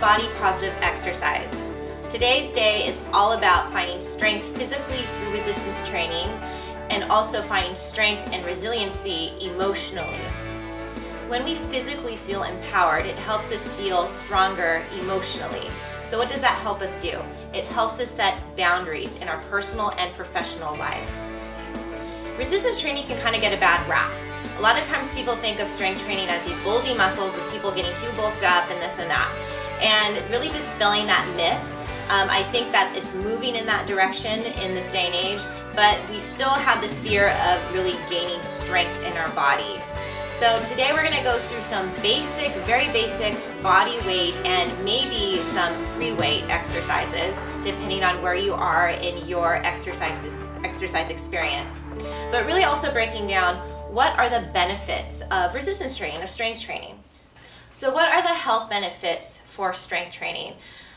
Body Positive Exercise. Today's day is all about finding strength physically through resistance training and also finding strength and resiliency emotionally. When we physically feel empowered, it helps us feel stronger emotionally. So what does that help us do? It helps us set boundaries in our personal and professional life. Resistance training can kind of get a bad rap. A lot of times people think of strength training as these bulgy muscles of people getting too bulked up and this and that. And really dispelling that myth. I think that it's moving in that direction in this day and age, but we still have this fear of really gaining strength in our body. So today we're gonna go through some basic, very basic body weight and maybe some free weight exercises, depending on where you are in your exercise experience. But really also breaking down what are the benefits of resistance training, of strength training. So what are the health benefits for strength training?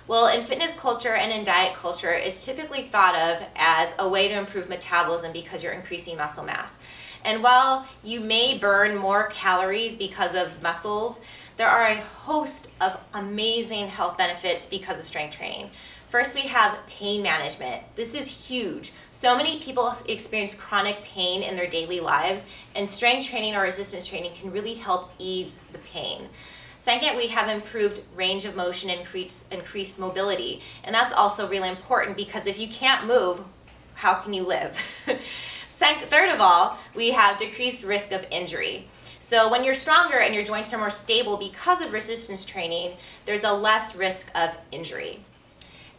Well, in fitness culture and in diet culture, it's typically thought of as a way to improve metabolism because you're increasing muscle mass. And while you may burn more calories because of muscles, there are a host of amazing health benefits because of strength training. First, we have pain management. This is huge. So many people experience chronic pain in their daily lives, and strength training or resistance training can really help ease the pain. Second, we have improved range of motion and increased mobility. And that's also really important because if you can't move, how can you live? Third of all, we have decreased risk of injury. So when you're stronger and your joints are more stable because of resistance training, there's a less risk of injury.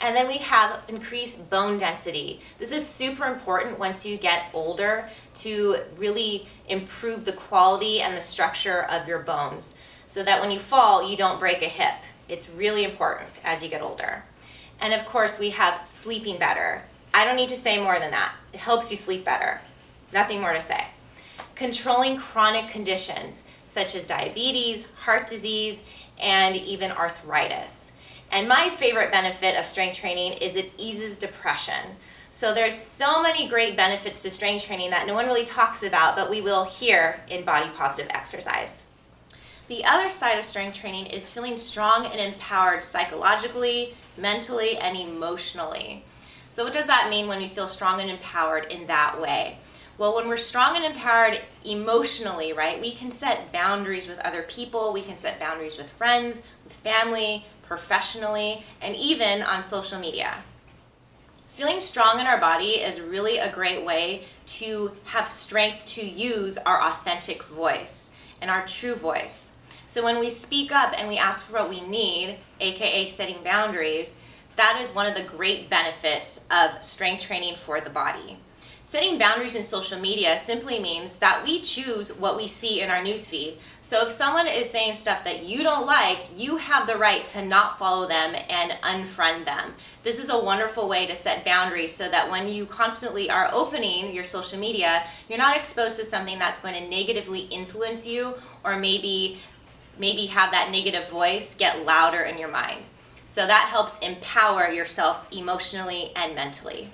And then we have increased bone density. This is super important once you get older to really improve the quality and the structure of your bones so that when you fall, you don't break a hip. It's really important as you get older. And of course, we have sleeping better. I don't need to say more than that. It helps you sleep better. Nothing more to say. Controlling chronic conditions such as diabetes, heart disease, and even arthritis. And my favorite benefit of strength training is it eases depression. So there's so many great benefits to strength training that no one really talks about, but we will here in Body Positive Exercise. The other side of strength training is feeling strong and empowered psychologically, mentally, and emotionally. So what does that mean when we feel strong and empowered in that way? Well, when we're strong and empowered emotionally, right, we can set boundaries with other people, we can set boundaries with friends, with family, professionally, and even on social media. Feeling strong in our body is really a great way to have strength to use our authentic voice and our true voice. So when we speak up and we ask for what we need, aka setting boundaries, that is one of the great benefits of strength training for the body. Setting boundaries in social media simply means that we choose what we see in our newsfeed. So if someone is saying stuff that you don't like, you have the right to not follow them and unfriend them. This is a wonderful way to set boundaries so that when you constantly are opening your social media, you're not exposed to something that's going to negatively influence you or maybe have that negative voice get louder in your mind. So that helps empower yourself emotionally and mentally.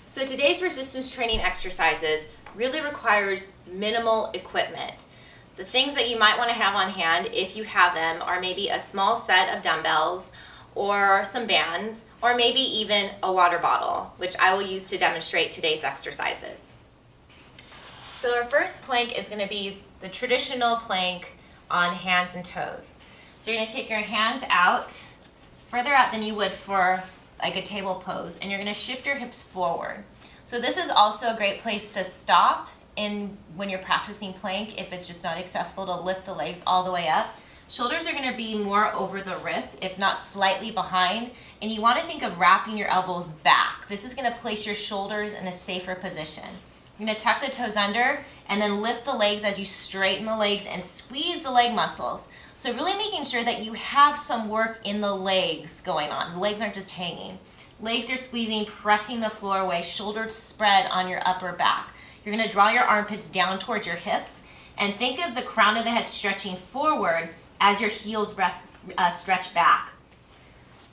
So today's resistance training exercises really requires minimal equipment. The things that you might want to have on hand, if you have them, are maybe a small set of dumbbells or some bands, or maybe even a water bottle, which I will use to demonstrate today's exercises. So our first plank is going to be the traditional plank on hands and toes. So you're going to take your hands out, further out than you would for like a table pose, and you're going to shift your hips forward. So this is also a great place to stop when you're practicing plank if it's just not accessible to lift the legs all the way up. Shoulders are going to be more over the wrists, if not slightly behind, and you want to think of wrapping your elbows back. This is going to place your shoulders in a safer position. You're going to tuck the toes under and then lift the legs as you straighten the legs and squeeze the leg muscles. So really making sure that you have some work in the legs going on. The legs aren't just hanging. Legs are squeezing, pressing the floor away, shoulders spread on your upper back. You're going to draw your armpits down towards your hips and think of the crown of the head stretching forward as your heels stretch back.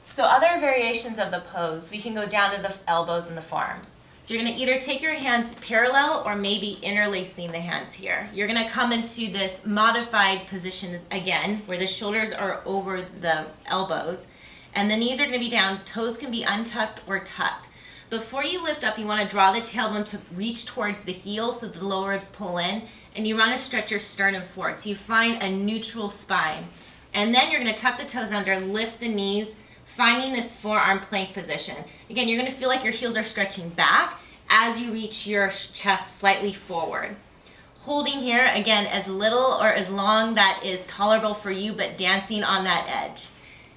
So other variations of the pose, we can go down to the elbows and the forearms. So you're gonna either take your hands parallel or maybe interlacing the hands here. You're gonna come into this modified position again, where the shoulders are over the elbows, and the knees are gonna be down, toes can be untucked or tucked. Before you lift up, you wanna draw the tailbone to reach towards the heel so the lower ribs pull in, and you wanna stretch your sternum forward. So you find a neutral spine. And then you're gonna tuck the toes under, lift the knees, finding this forearm plank position. Again, you're gonna feel like your heels are stretching back as you reach your chest slightly forward. Holding here, again, as little or as long that is tolerable for you, but dancing on that edge.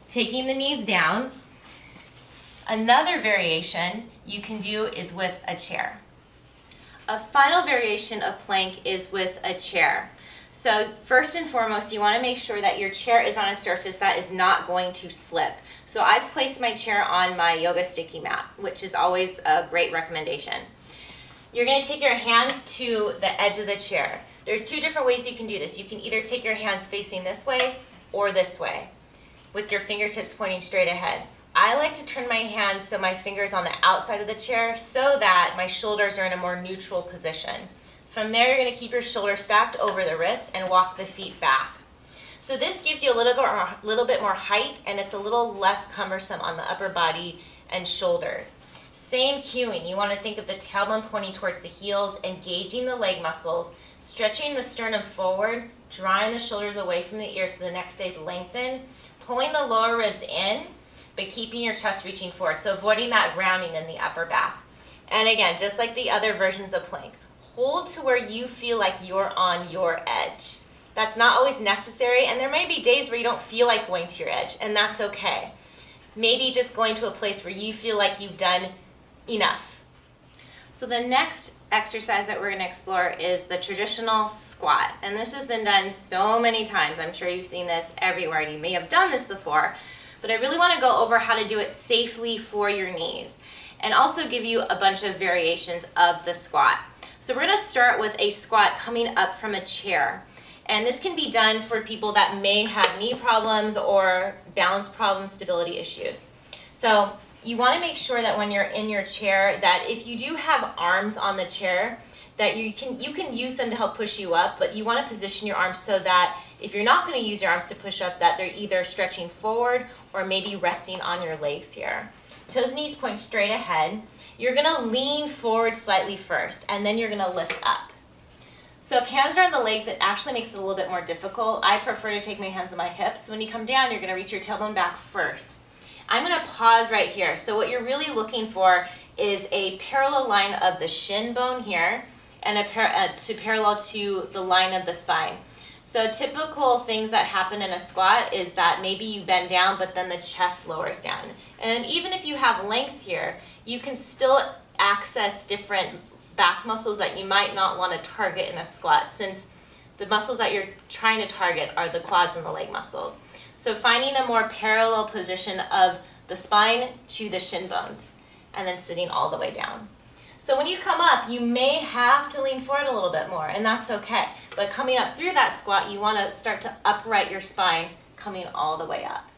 Taking the knees down. Another variation you can do is with a chair. A final variation of plank is with a chair. So first and foremost, you want to make sure that your chair is on a surface that is not going to slip. So I've placed my chair on my yoga sticky mat, which is always a great recommendation. You're going to take your hands to the edge of the chair. There's two different ways you can do this. You can either take your hands facing this way or this way, with your fingertips pointing straight ahead. I like to turn my hands so my fingers on the outside of the chair so that my shoulders are in a more neutral position. From there, you're going to keep your shoulders stacked over the wrist and walk the feet back. So this gives you a little bit more height, and it's a little less cumbersome on the upper body and shoulders. Same cueing. You want to think of the tailbone pointing towards the heels, engaging the leg muscles, stretching the sternum forward, drawing the shoulders away from the ears so the neck stays lengthened, pulling the lower ribs in, but keeping your chest reaching forward. So avoiding that rounding in the upper back. And again, just like the other versions of plank, hold to where you feel like you're on your edge. That's not always necessary, and there may be days where you don't feel like going to your edge, and that's okay. Maybe just going to a place where you feel like you've done enough. So the next exercise that we're going to explore is the traditional squat. And this has been done so many times. I'm sure you've seen this everywhere, and you may have done this before, but I really want to go over how to do it safely for your knees, and also give you a bunch of variations of the squat. So we're going to start with a squat coming up from a chair. And this can be done for people that may have knee problems or balance problems, stability issues. So you want to make sure that when you're in your chair, that if you do have arms on the chair, that you can use them to help push you up, but you want to position your arms so that if you're not going to use your arms to push up, that they're either stretching forward or maybe resting on your legs here. Toes and knees point straight ahead. You're going to lean forward slightly first, and then you're going to lift up. So if hands are on the legs, it actually makes it a little bit more difficult. I prefer to take my hands on my hips. When you come down, you're going to reach your tailbone back first. I'm going to pause right here. So what you're really looking for is a parallel line of the shin bone here, and parallel to the line of the spine. So typical things that happen in a squat is that maybe you bend down, but then the chest lowers down. And even if you have length here, you can still access different back muscles that you might not want to target in a squat, since the muscles that you're trying to target are the quads and the leg muscles. So finding a more parallel position of the spine to the shin bones, and then sitting all the way down. So when you come up, you may have to lean forward a little bit more, and that's okay. But coming up through that squat, you want to start to upright your spine, coming all the way up.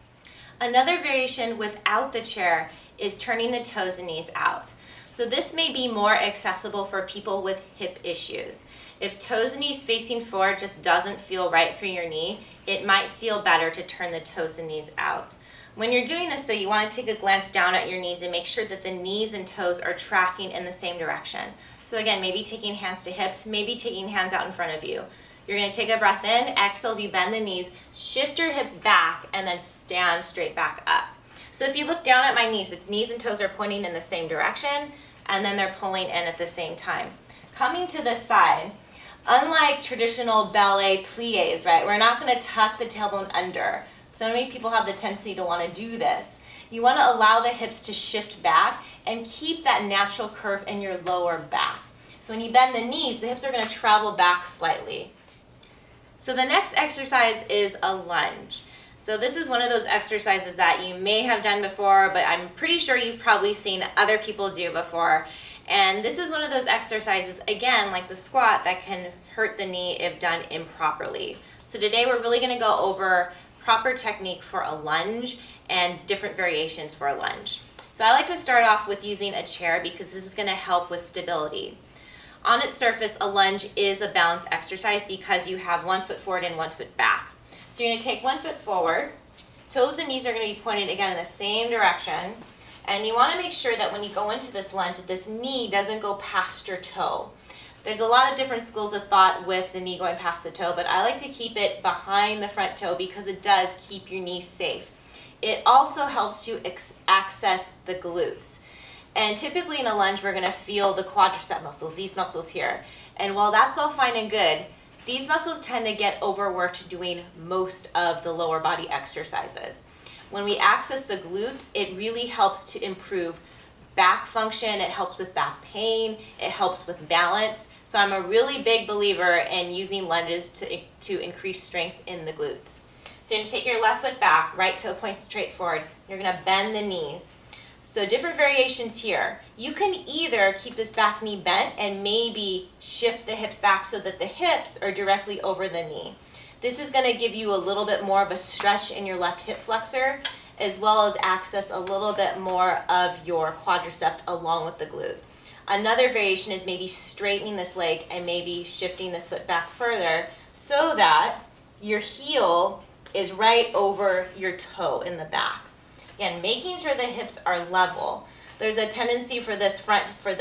Another variation without the chair is turning the toes and knees out. So this may be more accessible for people with hip issues. If toes and knees facing forward just doesn't feel right for your knee, it might feel better to turn the toes and knees out. When you're doing this, so you want to take a glance down at your knees and make sure that the knees and toes are tracking in the same direction. So again, maybe taking hands to hips, maybe taking hands out in front of you. You're going to take a breath in, exhale as you bend the knees, shift your hips back, and then stand straight back up. So if you look down at my knees, the knees and toes are pointing in the same direction, and then they're pulling in at the same time. Coming to this side, unlike traditional ballet pliés, right, we're not going to tuck the tailbone under. So many people have the tendency to want to do this. You want to allow the hips to shift back and keep that natural curve in your lower back. So when you bend the knees, the hips are going to travel back slightly. So the next exercise is a lunge. So this is one of those exercises that you may have done before, but I'm pretty sure you've probably seen other people do before. And this is one of those exercises, again, like the squat, that can hurt the knee if done improperly. So today we're really going to go over proper technique for a lunge and different variations for a lunge. So I like to start off with using a chair because this is going to help with stability. On its surface, a lunge is a balance exercise because you have 1 foot forward and 1 foot back. So you're going to take 1 foot forward, toes and knees are going to be pointed again in the same direction, and you want to make sure that when you go into this lunge, this knee doesn't go past your toe. There's a lot of different schools of thought with the knee going past the toe, but I like to keep it behind the front toe because it does keep your knee safe. It also helps you access the glutes. And typically in a lunge, we're going to feel the quadricep muscles, these muscles here. And while that's all fine and good, these muscles tend to get overworked doing most of the lower body exercises. When we access the glutes, it really helps to improve back function, it helps with back pain, it helps with balance. So I'm a really big believer in using lunges to increase strength in the glutes. So you're going to take your left foot back, right toe points straight forward. You're going to bend the knees. So different variations here. You can either keep this back knee bent and maybe shift the hips back so that the hips are directly over the knee. This is going to give you a little bit more of a stretch in your left hip flexor, as well as access a little bit more of your quadricep along with the glute. Another variation is maybe straightening this leg and maybe shifting this foot back further so that your heel is right over your toe in the back. Again, making sure the hips are level. There's a tendency for the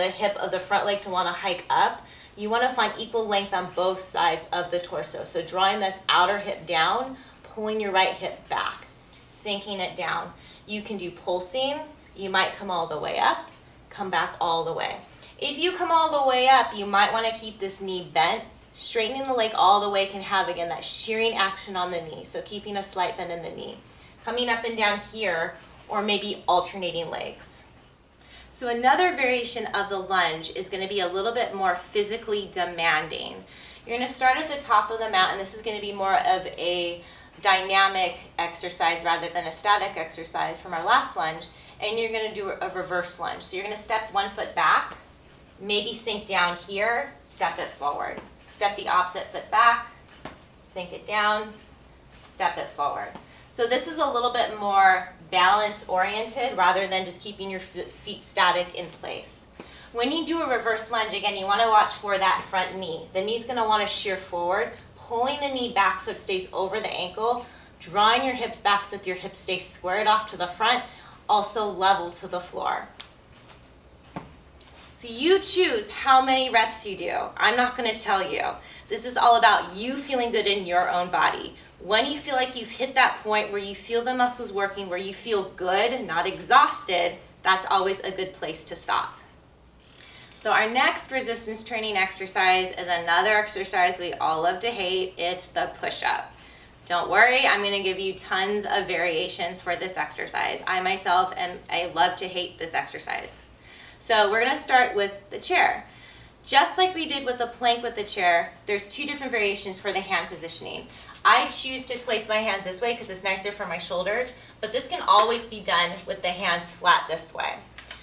hip of the front leg to want to hike up. You want to find equal length on both sides of the torso. So drawing this outer hip down, pulling your right hip back, sinking it down. You can do pulsing. You might come all the way up, come back all the way. If you come all the way up, you might want to keep this knee bent. Straightening the leg all the way can have, again, that shearing action on the knee. So keeping a slight bend in the knee. Coming up and down here, or maybe alternating legs. So another variation of the lunge is going to be a little bit more physically demanding. You're going to start at the top of the mat, and this is going to be more of a dynamic exercise rather than a static exercise from our last lunge, and you're going to do a reverse lunge. So you're going to step 1 foot back, maybe sink down here, step it forward. Step the opposite foot back, sink it down, step it forward. So this is a little bit more balance oriented rather than just keeping your feet static in place. When you do a reverse lunge, again, you want to watch for that front knee. The knee's going to want to shear forward, pulling the knee back so it stays over the ankle, drawing your hips back so that your hips stay squared off to the front, also level to the floor. So you choose how many reps you do. I'm not going to tell you. This is all about you feeling good in your own body. When you feel like you've hit that point where you feel the muscles working, where you feel good, not exhausted, that's always a good place to stop. So our next resistance training exercise is another exercise we all love to hate. It's the push-up. Don't worry, I'm going to give you tons of variations for this exercise. I myself I love to hate this exercise. So we're going to start with the chair. Just like we did with the plank with the chair, there's 2 different variations for the hand positioning. I choose to place my hands this way because it's nicer for my shoulders, but this can always be done with the hands flat this way.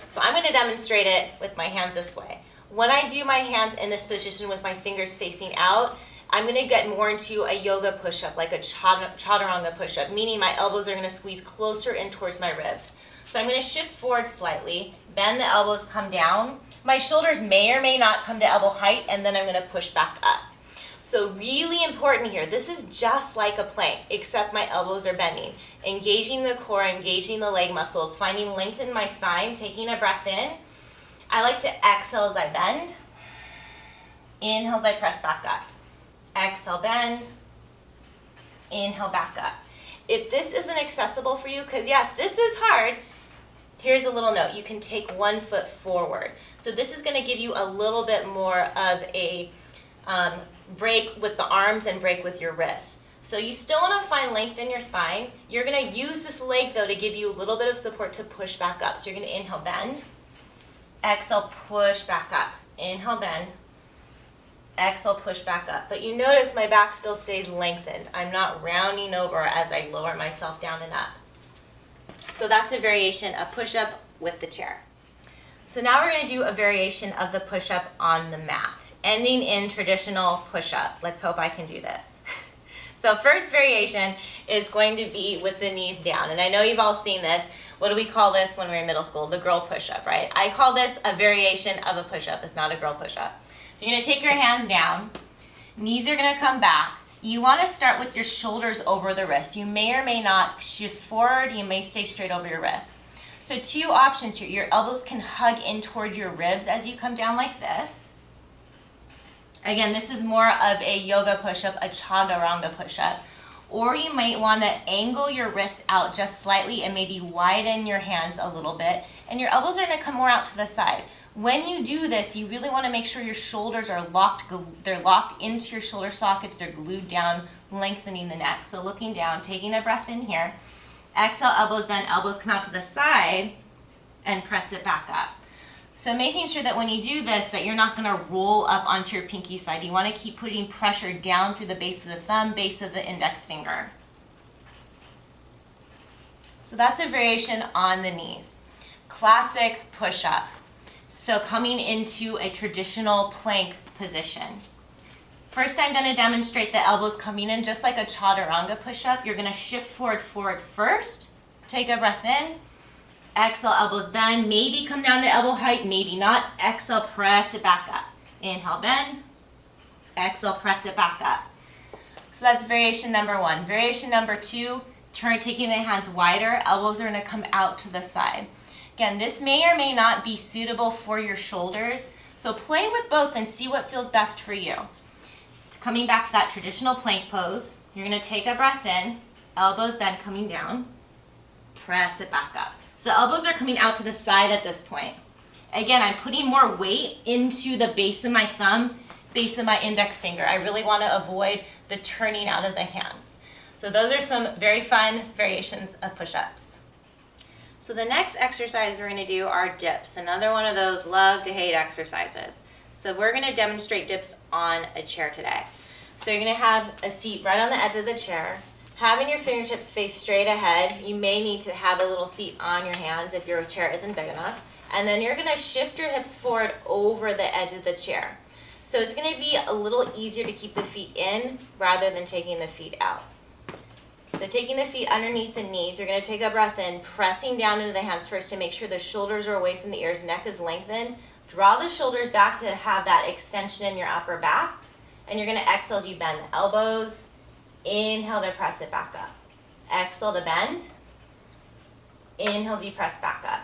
So I'm going to demonstrate it with my hands this way. When I do my hands in this position with my fingers facing out, I'm going to get more into a yoga push-up, like a chaturanga push-up, meaning my elbows are going to squeeze closer in towards my ribs. So I'm going to shift forward slightly, bend the elbows, come down. My shoulders may or may not come to elbow height, and then I'm going to push back up. So really important here, this is just like a plank, except my elbows are bending. Engaging the core, engaging the leg muscles, finding length in my spine, taking a breath in. I like to exhale as I bend. Inhale as I press back up. Exhale, bend. Inhale, back up. If this isn't accessible for you, because yes, this is hard, here's a little note. You can take 1 foot forward. So this is going to give you a little bit more of a break with the arms and break with your wrists. So you still want to find length in your spine. You're going to use this leg, though, to give you a little bit of support to push back up. So you're going to inhale, bend. Exhale, push back up. Inhale, bend. Exhale, push back up. But you notice my back still stays lengthened. I'm not rounding over as I lower myself down and up. So that's a variation of push-up with the chair. So now we're going to do a variation of the push-up on the mat, ending in traditional push-up. Let's hope I can do this. So first variation is going to be with the knees down. And I know you've all seen this. What do we call this when we were in middle school? The girl push-up, right? I call this a variation of a push-up. It's not a girl push-up. So you're gonna take your hands down. Knees are gonna come back. You wanna start with your shoulders over the wrist. You may or may not shift forward. You may stay straight over your wrist. So two options here. Your elbows can hug in towards your ribs as you come down like this. Again, this is more of a yoga push-up, a chaturanga push-up. Or you might want to angle your wrists out just slightly and maybe widen your hands a little bit. And your elbows are going to come more out to the side. When you do this, you really want to make sure your shoulders are locked. They're locked into your shoulder sockets. They're glued down, lengthening the neck. So looking down, taking a breath in here. Exhale, elbows bend, elbows come out to the side, and press it back up. So making sure that when you do this, that you're not going to roll up onto your pinky side. You want to keep putting pressure down through the base of the thumb, base of the index finger. So that's a variation on the knees. Classic push-up. So coming into a traditional plank position. First, I'm going to demonstrate the elbows coming in just like a chaturanga push-up. You're going to shift forward first. Take a breath in. Exhale, elbows bend. Maybe come down to elbow height, maybe not. Exhale, press it back up. Inhale, bend. Exhale, press it back up. So that's variation number one. Variation number two, taking the hands wider. Elbows are going to come out to the side. Again, this may or may not be suitable for your shoulders. So play with both and see what feels best for you. Coming back to that traditional plank pose, you're going to take a breath in. Elbows bend, coming down. Press it back up. So elbows are coming out to the side at this point. Again, I'm putting more weight into the base of my thumb, base of my index finger. I really want to avoid the turning out of the hands. So those are some very fun variations of push-ups. So the next exercise we're going to do are dips. Another one of those love to hate exercises. So we're going to demonstrate dips on a chair today. So you're going to have a seat right on the edge of the chair. Having your fingertips face straight ahead, you may need to have a little seat on your hands if your chair isn't big enough. And then you're going to shift your hips forward over the edge of the chair. So it's going to be a little easier to keep the feet in rather than taking the feet out. So taking the feet underneath the knees, you're going to take a breath in, pressing down into the hands first to make sure the shoulders are away from the ears, neck is lengthened. Draw the shoulders back to have that extension in your upper back. And you're going to exhale as you bend the elbows. Inhale to press it back up. Exhale to bend. Inhale as you press back up.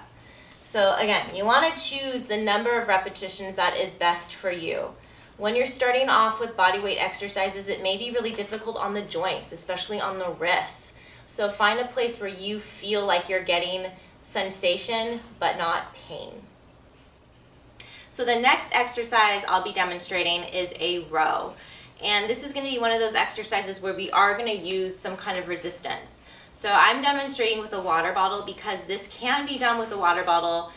So again, you want to choose the number of repetitions that is best for you. When you're starting off with body weight exercises, it may be really difficult on the joints, especially on the wrists. So find a place where you feel like you're getting sensation but not pain. So the next exercise I'll be demonstrating is a row. And this is going to be one of those exercises where we are going to use some kind of resistance. So I'm demonstrating with a water bottle because this can be done with a water bottle.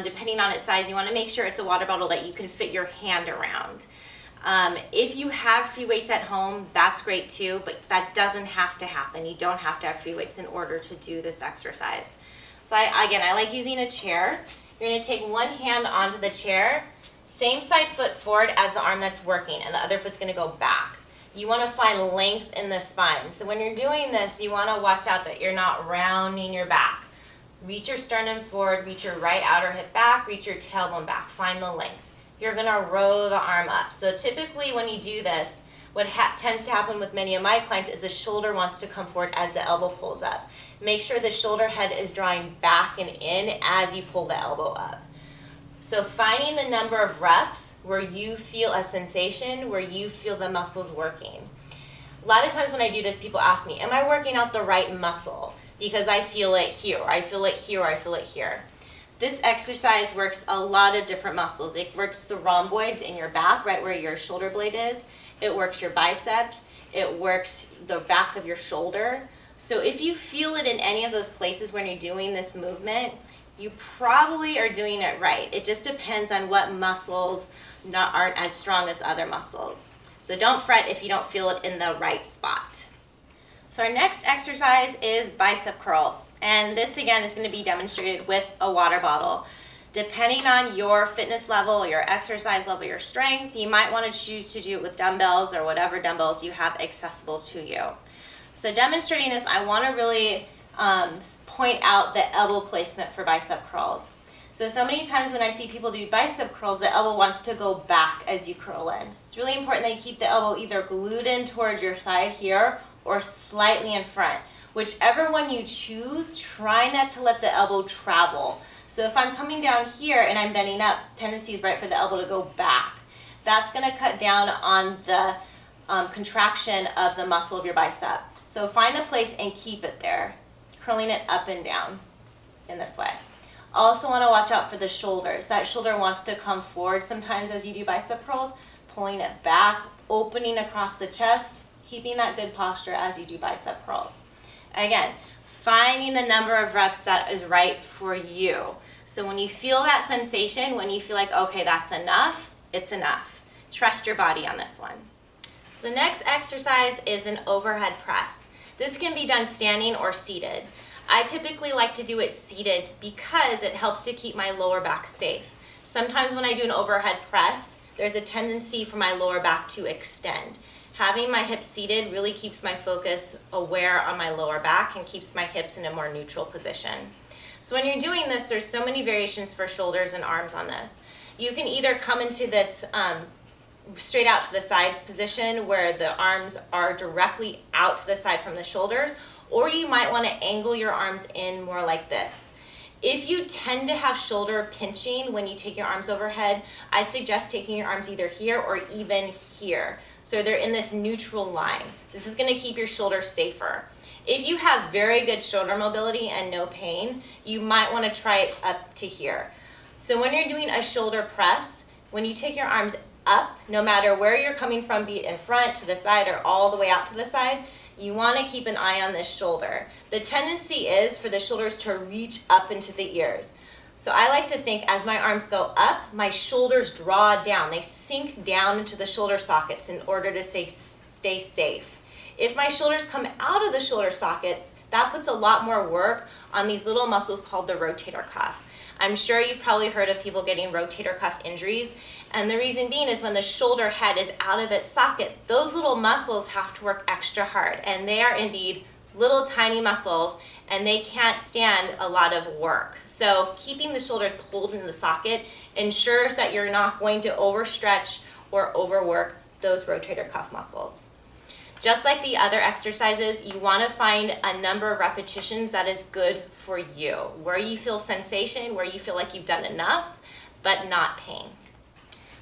Depending on its size, you want to make sure it's a water bottle that you can fit your hand around. If you have free weights at home, that's great too, but that doesn't have to happen. You don't have to have free weights in order to do this exercise. So I like using a chair. You're going to take one hand onto the chair, same side foot forward as the arm that's working, and the other foot's going to go back. You want to find length in the spine. So when you're doing this, you want to watch out that you're not rounding your back. Reach your sternum forward, reach your right outer hip back, reach your tailbone back. Find the length. You're going to row the arm up. So typically when you do this, what tends to happen with many of my clients is the shoulder wants to come forward as the elbow pulls up. Make sure the shoulder head is drawing back and in as you pull the elbow up. So finding the number of reps where you feel a sensation, where you feel the muscles working. A lot of times when I do this, people ask me, am I working out the right muscle? Because I feel it here, or I feel it here, or I feel it here. This exercise works a lot of different muscles. It works the rhomboids in your back, right where your shoulder blade is. It works your bicep. It works the back of your shoulder. So if you feel it in any of those places when you're doing this movement, you probably are doing it right. It just depends on what muscles aren't as strong as other muscles. So don't fret if you don't feel it in the right spot. So our next exercise is bicep curls. And this again is going to be demonstrated with a water bottle. Depending on your fitness level, your exercise level, your strength, you might want to choose to do it with dumbbells or whatever dumbbells you have accessible to you. So demonstrating this, I want to really point out the elbow placement for bicep curls. So many times when I see people do bicep curls, the elbow wants to go back as you curl in. It's really important that you keep the elbow either glued in towards your side here or slightly in front. Whichever one you choose, try not to let the elbow travel. So if I'm coming down here and I'm bending up, tendency is right for the elbow to go back. That's going to cut down on the contraction of the muscle of your bicep. So find a place and keep it there, curling it up and down in this way. Also want to watch out for the shoulders. That shoulder wants to come forward sometimes as you do bicep curls, pulling it back, opening across the chest, keeping that good posture as you do bicep curls. Again, finding the number of reps that is right for you. So when you feel that sensation, when you feel like, okay, that's enough, it's enough. Trust your body on this one. So the next exercise is an overhead press. This can be done standing or seated. I typically like to do it seated because it helps to keep my lower back safe. Sometimes when I do an overhead press, there's a tendency for my lower back to extend. Having my hips seated really keeps my focus aware on my lower back and keeps my hips in a more neutral position. So when you're doing this, there's so many variations for shoulders and arms on this. You can either come into this straight out to the side position where the arms are directly out to the side from the shoulders, or you might want to angle your arms in more like this. If you tend to have shoulder pinching when you take your arms overhead, I suggest taking your arms either here or even here. So they're in this neutral line. This is going to keep your shoulders safer. If you have very good shoulder mobility and no pain, you might want to try it up to here. So when you're doing a shoulder press, when you take your arms up, no matter where you're coming from, be it in front, to the side, or all the way out to the side, you want to keep an eye on this shoulder. The tendency is for the shoulders to reach up into the ears. So I like to think as my arms go up, my shoulders draw down. They sink down into the shoulder sockets in order to stay safe. If my shoulders come out of the shoulder sockets, that puts a lot more work on these little muscles called the rotator cuff. I'm sure you've probably heard of people getting rotator cuff injuries, and the reason being is when the shoulder head is out of its socket, those little muscles have to work extra hard, and they are indeed little tiny muscles, and they can't stand a lot of work. So keeping the shoulders pulled into the socket ensures that you're not going to overstretch or overwork those rotator cuff muscles. Just like the other exercises, you want to find a number of repetitions that is good for you, where you feel sensation, where you feel like you've done enough, but not pain.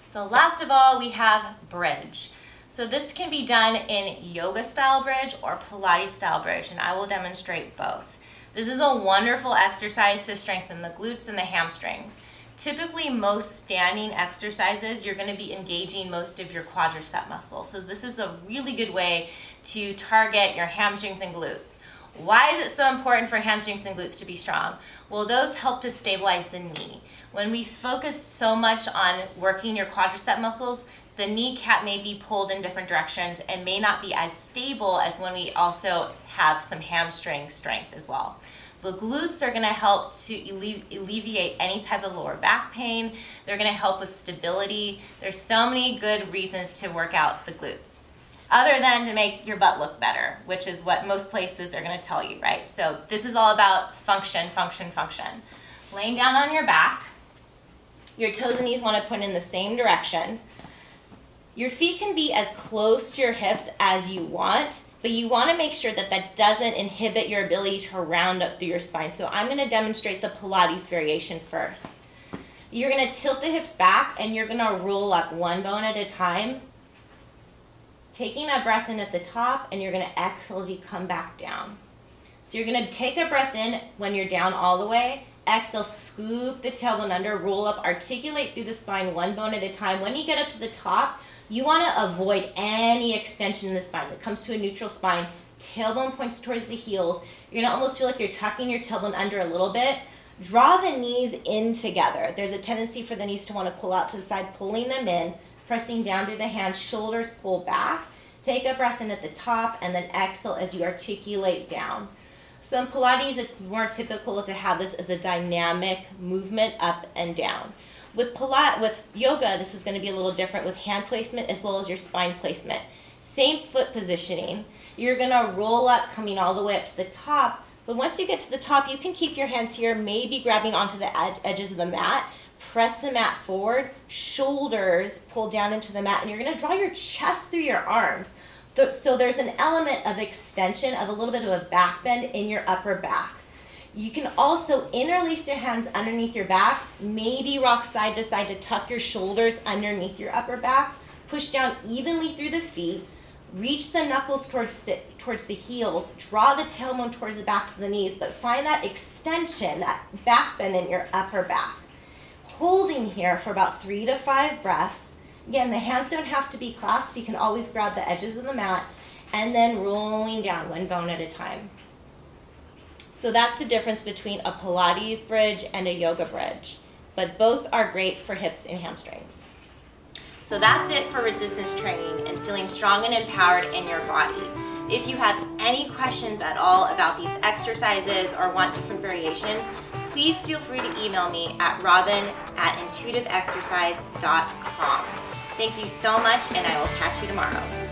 So last of all, we have bridge. So this can be done in yoga style bridge or Pilates style bridge, and I will demonstrate both. This is a wonderful exercise to strengthen the glutes and the hamstrings. Typically, most standing exercises, you're going to be engaging most of your quadricep muscles. So this is a really good way to target your hamstrings and glutes. Why is it so important for hamstrings and glutes to be strong? Well, those help to stabilize the knee. When we focus so much on working your quadricep muscles, the kneecap may be pulled in different directions and may not be as stable as when we also have some hamstring strength as well. The glutes are going to help to alleviate any type of lower back pain. They're going to help with stability. There's so many good reasons to work out the glutes, other than to make your butt look better, which is what most places are going to tell you, right? So this is all about function, function, function. Laying down on your back, your toes and knees want to point in the same direction. Your feet can be as close to your hips as you want, but you want to make sure that that doesn't inhibit your ability to round up through your spine. So I'm going to demonstrate the Pilates variation first. You're going to tilt the hips back and you're going to roll up one bone at a time, taking a breath in at the top, and you're going to exhale as you come back down. So you're going to take a breath in when you're down all the way, exhale, scoop the tailbone under, roll up, articulate through the spine one bone at a time. When you get up to the top, you want to avoid any extension in the spine. When it comes to a neutral spine, tailbone points towards the heels. You're going to almost feel like you're tucking your tailbone under a little bit. Draw the knees in together. There's a tendency for the knees to want to pull out to the side, pulling them in, pressing down through the hands, shoulders pull back. Take a breath in at the top and then exhale as you articulate down. So in Pilates, it's more typical to have this as a dynamic movement up and down. With yoga, this is going to be a little different with hand placement as well as your spine placement. Same foot positioning. You're going to roll up, coming all the way up to the top. But once you get to the top, you can keep your hands here, maybe grabbing onto the edges of the mat. Press the mat forward, shoulders pull down into the mat, and you're going to draw your chest through your arms. So there's an element of extension, of a little bit of a back bend in your upper back. You can also interlace your hands underneath your back, maybe rock side to side to tuck your shoulders underneath your upper back, push down evenly through the feet, reach the knuckles towards the heels, draw the tailbone towards the backs of the knees, but find that extension, that back bend in your upper back. Holding here for about 3 to 5 breaths. Again, the hands don't have to be clasped. You can always grab the edges of the mat, and then rolling down one bone at a time. So that's the difference between a Pilates bridge and a yoga bridge, but both are great for hips and hamstrings. So that's it for resistance training and feeling strong and empowered in your body. If you have any questions at all about these exercises or want different variations, please feel free to email me at robin@intuitiveexercise.com. Thank you so much, and I will catch you tomorrow.